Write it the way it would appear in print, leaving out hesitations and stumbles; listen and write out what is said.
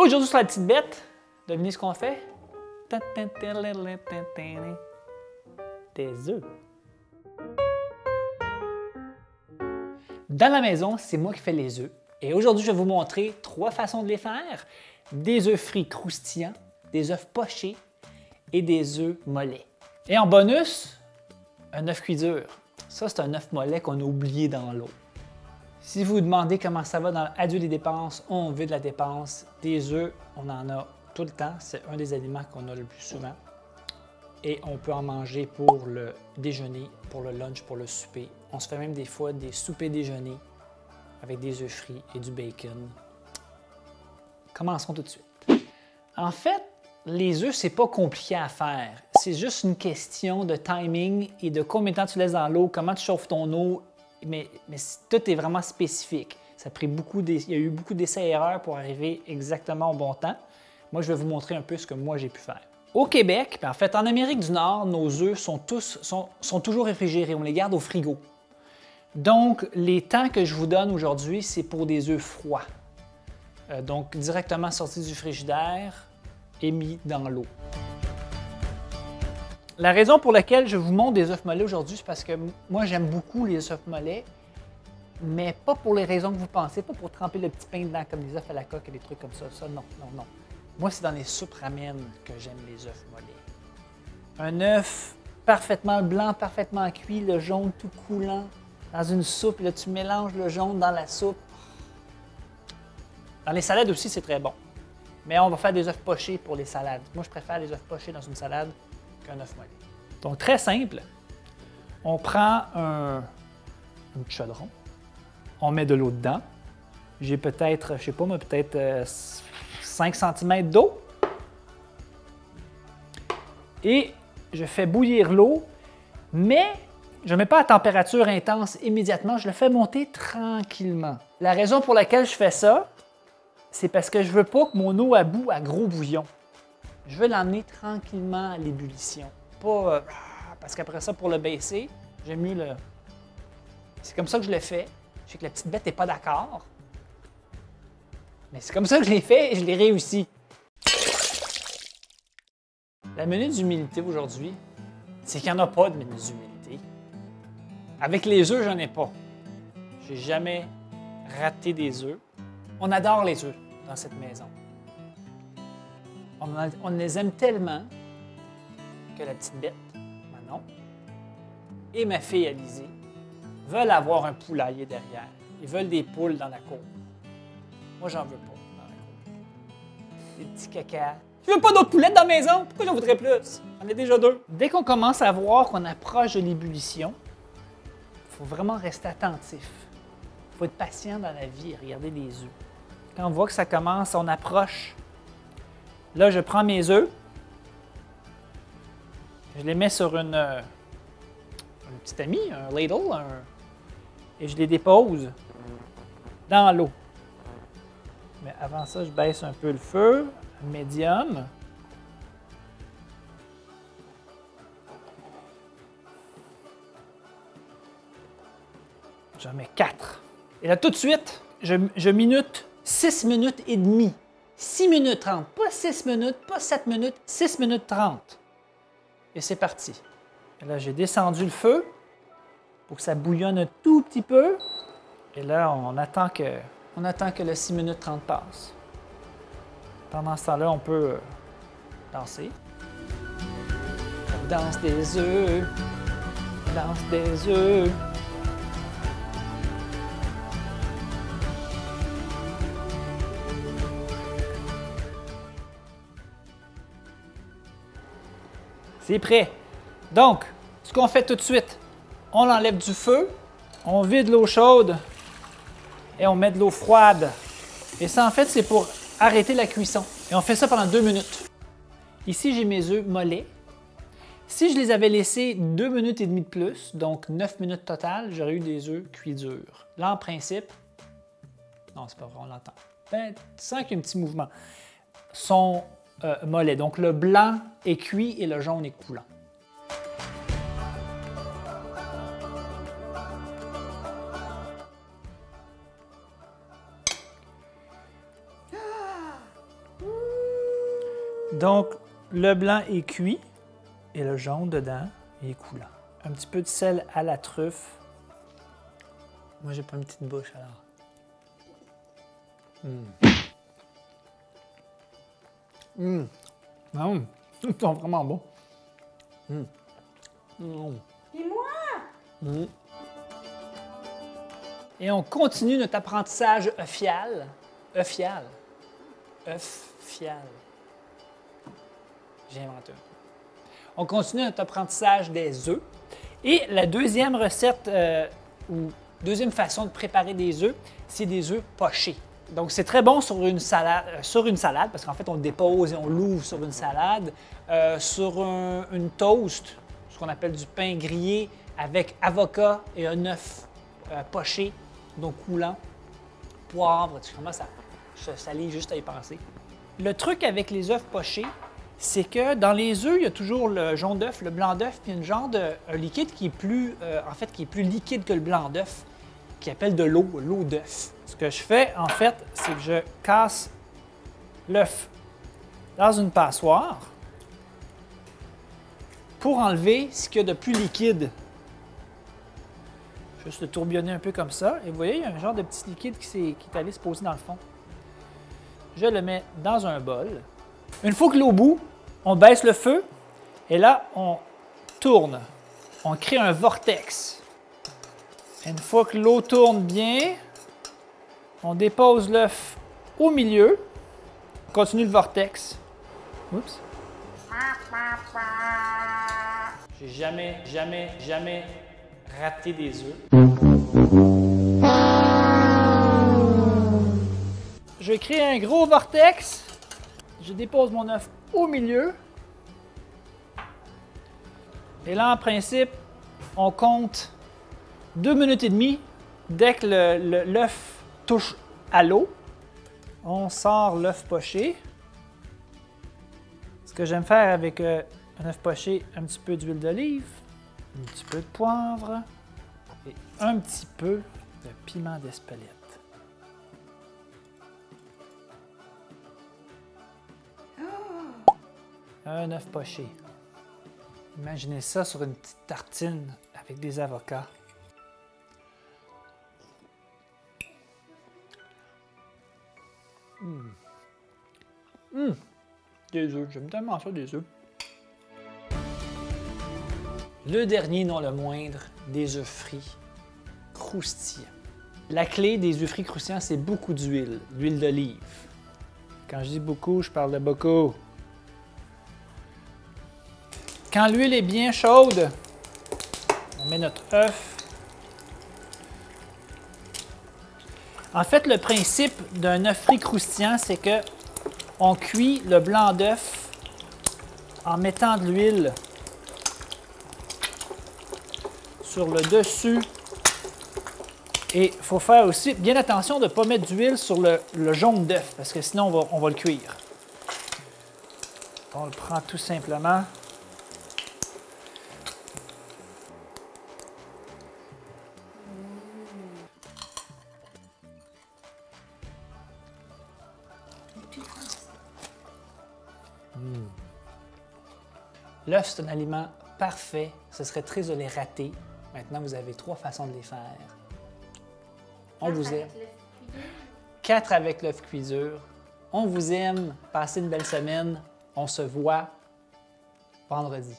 Aujourd'hui sur la petite bête, devinez ce qu'on fait? Des œufs. Dans la maison, c'est moi qui fais les œufs. Et aujourd'hui, je vais vous montrer 3 façons de les faire. Des œufs frits croustillants, des œufs pochés et des œufs mollets. Et en bonus, un œuf cuit dur. Ça, c'est un œuf mollet qu'on a oublié dans l'eau. Si vous vous demandez comment ça va dans Adieu les dépenses, on vide la dépense. Des œufs, on en a tout le temps. C'est un des aliments qu'on a le plus souvent. Et on peut en manger pour le déjeuner, pour le lunch, pour le souper. On se fait même des fois des soupers déjeuners avec des œufs frits et du bacon. Commençons tout de suite. En fait, les œufs, c'est pas compliqué à faire. C'est juste une question de timing et de combien de temps tu laisses dans l'eau, comment tu chauffes ton eau. Mais tout est vraiment spécifique. Il y a eu beaucoup d'essais-erreurs pour arriver exactement au bon temps. Moi, je vais vous montrer un peu ce que moi j'ai pu faire. Au Québec, en fait, en Amérique du Nord, nos œufs sont toujours réfrigérés. On les garde au frigo. Donc, les temps que je vous donne aujourd'hui, c'est pour des œufs froids. Donc, directement sortis du frigidaire et mis dans l'eau. La raison pour laquelle je vous montre des œufs mollets aujourd'hui, c'est parce que moi, j'aime beaucoup les œufs mollets, mais pas pour les raisons que vous pensez, pas pour tremper le petit pain dedans comme des œufs à la coque et des trucs comme ça. Ça, non, non, non. Moi, c'est dans les soupes ramen que j'aime les œufs mollets. Un œuf parfaitement blanc, parfaitement cuit, le jaune tout coulant, dans une soupe, là, tu mélanges le jaune dans la soupe. Dans les salades aussi, c'est très bon. Mais on va faire des œufs pochés pour les salades. Moi, je préfère les œufs pochés dans une salade qu'un œuf mollet. Donc, très simple. On prend un petit chaudron. On met de l'eau dedans. J'ai peut-être, je sais pas, mais peut-être 5 cm d'eau. Et je fais bouillir l'eau, mais je ne mets pas à température intense immédiatement. Je le fais monter tranquillement. La raison pour laquelle je fais ça, c'est parce que je ne veux pas que mon eau aboue à gros bouillon. Je veux l'emmener tranquillement à l'ébullition. Pas parce qu'après ça, pour le baisser, j'aime mieux le... C'est comme ça que je le fais. Je sais que la petite bête n'est pas d'accord. Mais c'est comme ça que je l'ai fait et je l'ai réussi. La minute d'humilité aujourd'hui, c'est qu'il n'y en a pas de minute d'humilité. Avec les œufs, j'en ai pas. J'ai jamais raté des œufs. On adore les œufs dans cette maison. On les aime tellement que la petite bête, Manon, et ma fille Alizée veulent avoir un poulailler derrière. Ils veulent des poules dans la cour. Moi, j'en veux pas dans la cour. Des petits cacas. Je veux pas d'autres poulettes dans la maison. Pourquoi j'en voudrais plus? J'en ai déjà 2. Dès qu'on commence à voir qu'on approche de l'ébullition, il faut vraiment rester attentif. Il faut être patient dans la vie et regarder les œufs. Quand on voit que ça commence, on approche. Là, je prends mes œufs. Je les mets sur un petit ami, un ladle, et je les dépose dans l'eau. Mais avant ça, je baisse un peu le feu, médium. J'en mets 4. Et là, tout de suite, je minute 6 minutes et demie. 6 minutes 30, pas 6 minutes, pas 7 minutes, 6 minutes 30. Et c'est parti. Et là, j'ai descendu le feu pour que ça bouillonne un tout petit peu. Et là, on attend que le 6 minutes 30 passe. Pendant ce temps-là, on peut danser. On danse des œufs. On danse des œufs. C'est prêt. Donc, ce qu'on fait tout de suite, on l'enlève du feu, on vide l'eau chaude et on met de l'eau froide. Et ça, en fait, c'est pour arrêter la cuisson. Et on fait ça pendant 2 minutes. Ici, j'ai mes œufs mollets. Si je les avais laissés 2 minutes et demie de plus, donc 9 minutes total, j'aurais eu des œufs cuits durs. Là, en principe, non, c'est pas vrai, on l'entend. Ben, tu sens qu'il y a un petit mouvement. Sont mollets. Donc, le blanc est cuit et le jaune est coulant. Donc, le blanc est cuit et le jaune dedans est coulant. Un petit peu de sel à la truffe. Moi, j'ai pas une petite bouche alors. Non, ils sont vraiment bons. Et moi? Et on continue notre apprentissage œufial. Œufial. J'ai inventé un. On continue notre apprentissage des œufs. Et la deuxième recette ou deuxième façon de préparer des œufs, c'est des œufs pochés. Donc, c'est très bon sur une salade parce qu'en fait, on le dépose et on l'ouvre sur une salade, sur une toast, ce qu'on appelle du pain grillé avec avocat et un œuf poché, donc coulant, poivre, tu commences à se salir juste à y penser. Le truc avec les œufs pochés, c'est que dans les œufs, il y a toujours le jaune d'œuf, le blanc d'œuf, puis une genre de liquide qui est plus, qui est plus liquide que le blanc d'œuf, qui appelle de l'eau d'œuf. Ce que je fais, en fait, c'est que je casse l'œuf dans une passoire pour enlever ce qu'il y a de plus liquide. Juste le tourbillonner un peu comme ça. Et vous voyez, il y a un genre de petit liquide qui est allé se poser dans le fond. Je le mets dans un bol. Une fois que l'eau bout, on baisse le feu et là, on tourne. On crée un vortex. Une fois que l'eau tourne bien, on dépose l'œuf au milieu. On continue le vortex. Oups. J'ai jamais raté des œufs. Je crée un gros vortex. Je dépose mon œuf au milieu. Et là, en principe, on compte 2 minutes et demie. Dès que l'œuf touche à l'eau, on sort l'œuf poché. Ce que j'aime faire avec un œuf poché, un petit peu d'huile d'olive, un petit peu de poivre et un petit peu de piment d'Espelette. Un œuf poché. Imaginez ça sur une petite tartine avec des avocats. Des œufs, j'aime tellement ça, des œufs. Le dernier, non le moindre, des œufs frits croustillants. La clé des œufs frits croustillants, c'est beaucoup d'huile, l'huile d'olive. Quand je dis beaucoup, je parle de beaucoup. Quand l'huile est bien chaude, on met notre œuf. En fait, le principe d'un œuf frit croustillant, c'est que on cuit le blanc d'œuf en mettant de l'huile sur le dessus. Et il faut faire aussi bien attention de ne pas mettre d'huile sur le jaune d'œuf, parce que sinon on va le cuire. On le prend tout simplement. L'œuf, c'est un aliment parfait. Ce serait triste de les rater. Maintenant, vous avez 3 façons de les faire. On vous aime. 4 avec l'œuf cuisure. On vous aime. Passez une belle semaine. On se voit vendredi.